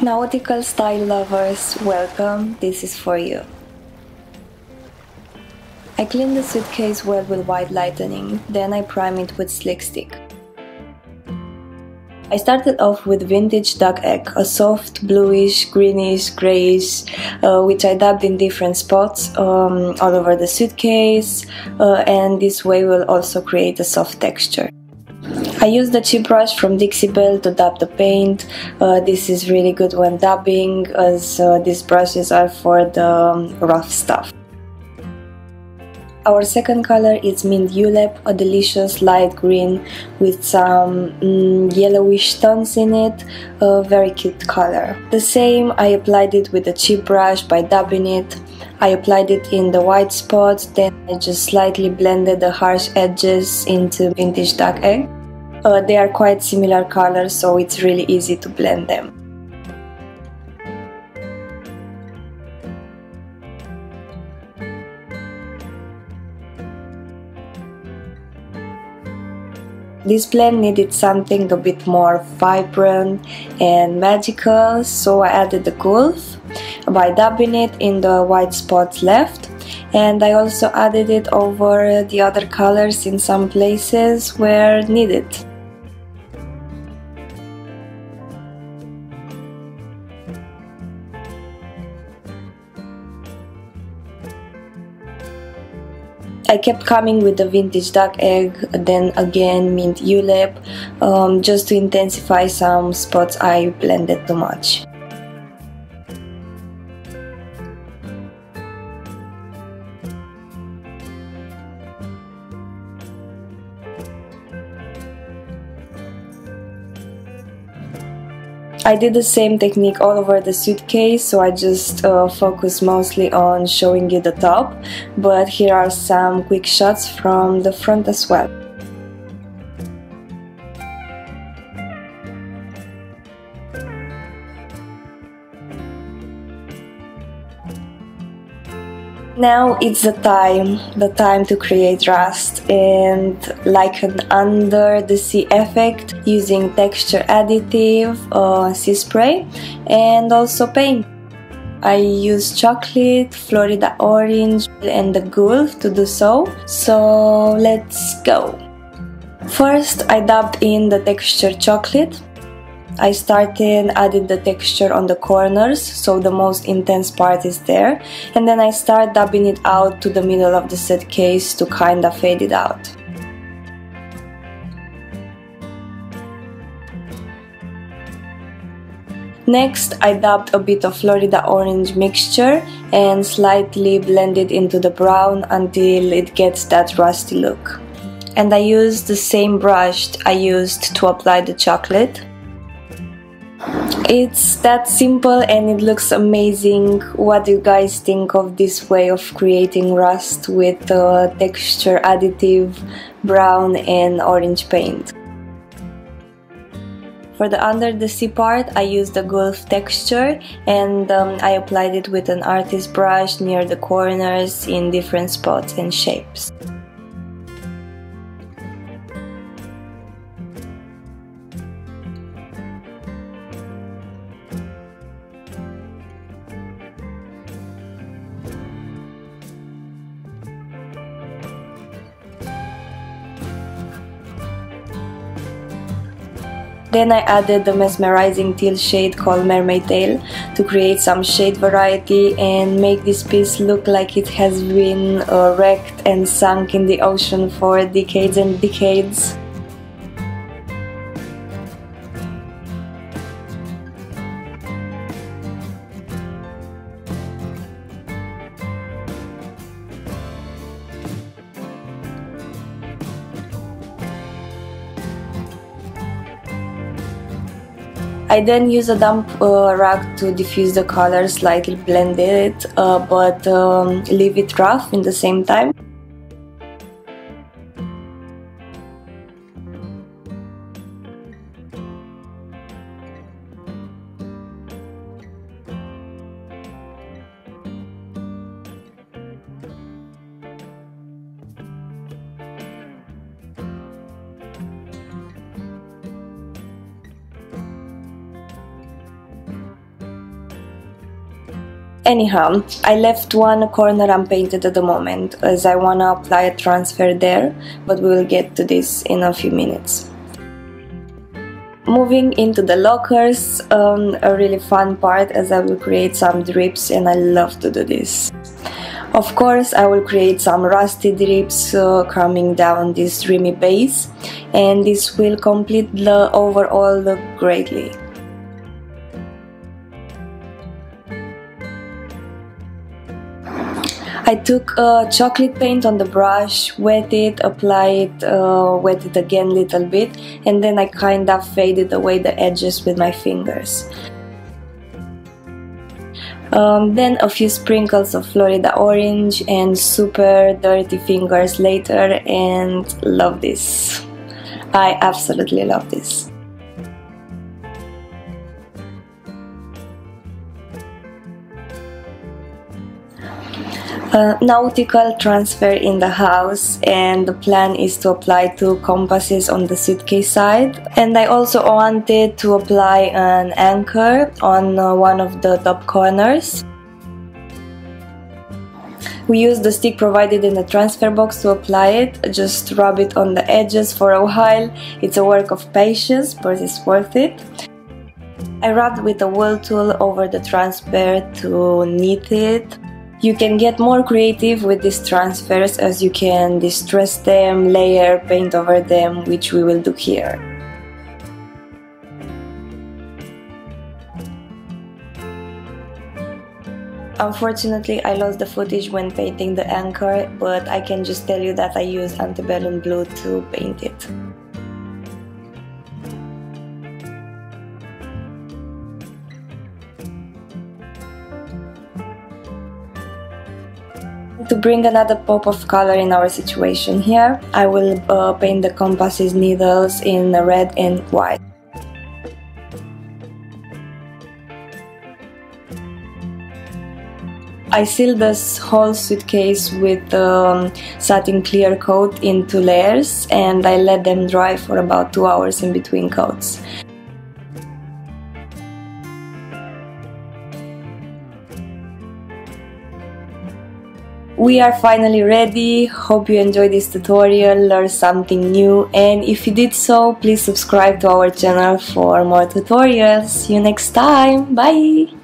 Nautical style lovers, welcome, this is for you. I clean the suitcase well with white lightening, then I prime it with slick stick. I started off with vintage duck egg, a soft bluish, greenish, greyish, which I dabbed in different spots all over the suitcase, and this way will also create a soft texture. I used the chip brush from Dixie Belle to dab the paint. This is really good when dabbing, as these brushes are for the rough stuff. Our second color is Mint Julep, a delicious light green with some yellowish tones in it, a very cute color. The same, I applied it with a chip brush by dabbing it. I applied it in the white spots, then I just slightly blended the harsh edges into vintage duck egg. They are quite similar colors, so it's really easy to blend them. This blend needed something a bit more vibrant and magical, so I added the gulf by dabbing it in the white spots left, and I also added it over the other colors in some places where needed. I kept coming with the vintage duck egg, then again mint julep, just to intensify some spots I blended too much. I did the same technique all over the suitcase, so I just focus mostly on showing you the top, but here are some quick shots from the front as well. Now it's the time to create rust, and like an under the sea effect using texture additive, sea spray, and also paint. I use chocolate, Florida orange, and the gulf to do so let's go. First I dabbed in the texture chocolate. I started adding the texture on the corners, so the most intense part is there, and then I start dabbing it out to the middle of the suitcase to kinda fade it out. Next, I dabbed a bit of Florida orange mixture and slightly blended into the brown until it gets that rusty look. And I used the same brush I used to apply the chocolate. It's that simple and it looks amazing. What do you guys think of this way of creating rust with texture additive, brown and orange paint? For the under the sea part, I used the gulf texture, and I applied it with an artist brush near the corners in different spots and shapes. Then I added the mesmerizing teal shade called Mermaid Tail to create some shade variety and make this piece look like it has been wrecked and sunk in the ocean for decades and decades. I then use a damp rag to diffuse the color, slightly blend it, but leave it rough in the same time. Anyhow, I left one corner unpainted at the moment as I wanna apply a transfer there, but we will get to this in a few minutes. Moving into the lockers, a really fun part as I will create some drips, and I love to do this. Of course, I will create some rusty drips coming down this dreamy base, and this will complete the overall look greatly. I took chocolate paint on the brush, wet it, apply it, wet it again a little bit, and then I kind of faded away the edges with my fingers. Then a few sprinkles of Florida orange and super dirty fingers later, and love this. I absolutely love this. Nautical transfer in the house, and the plan is to apply 2 compasses on the suitcase side, and I also wanted to apply an anchor on one of the top corners. We use the stick provided in the transfer box to apply it. Just rub it on the edges for a while. It's a work of patience, but it's worth it. I rubbed with a wool tool over the transfer to knit it. You can get more creative with these transfers as you can distress them, layer, paint over them, which we will do here. Unfortunately, I lost the footage when painting the anchor, but I can just tell you that I used antebellum blue to paint it. To bring another pop of color in our situation here, I will paint the compasses needles in red and white. I sealed this whole suitcase with satin clear coat in 2 layers, and I let them dry for about 2 hours in between coats. We are finally ready. Hope you enjoyed this tutorial, learned something new, and if you did so, please subscribe to our channel for more tutorials. See you next time. Bye!